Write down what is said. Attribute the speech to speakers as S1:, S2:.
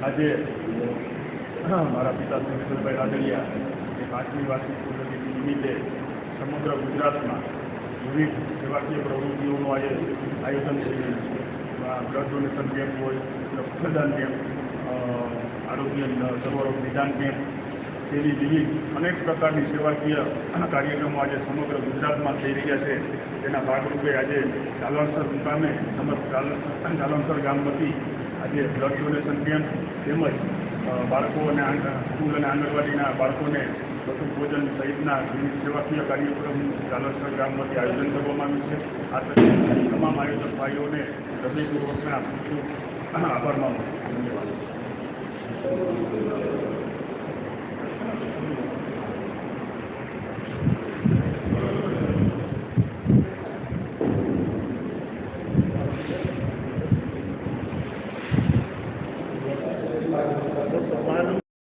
S1: આજે મારા પિતા શ્રી વિઠ્ઠલભાઈ રાદડિયા એ 5મી વાર્ષિક પુણ્યતિથિ નિમિત્તે સમગ્ર ગુજરાતમાં વિવિધ સેવાકીય પ્રવૃત્તિઓનું આજે આયોજન થઈ રહ્યું છે. બ્લડ ડોનેશન કેમ્પ હોય, રક્તદાન કેમ્પ, આરોગ્ય સર્વરોગ નિદાન કેમ્પ, તેવી વિવિધ અનેક પ્રકારની સેવાકીય કાર્યક્રમો આજે સમગ્ર ગુજરાતમાં થઈ રહ્યા છે. તેના ભાગરૂપે આજે ચાલણસર મુકામે ચાલણસર ગામ વતી આજે બ્લડ ડોનેશન કેમ્પ તેમજ બાળકો અને સ્કૂલ અને આંગણવાડીના બાળકોને પશુ ભોજન સહિતના વિવિધ સેવાકીય કાર્યક્રમ ચાલણસર ગામ વતી આયોજન કરવામાં આવ્યું છે. આ તમામ આયોજક ભાઈઓને હૃદયપૂર્વકના આભાર માનું છું. ધન્યવાદ.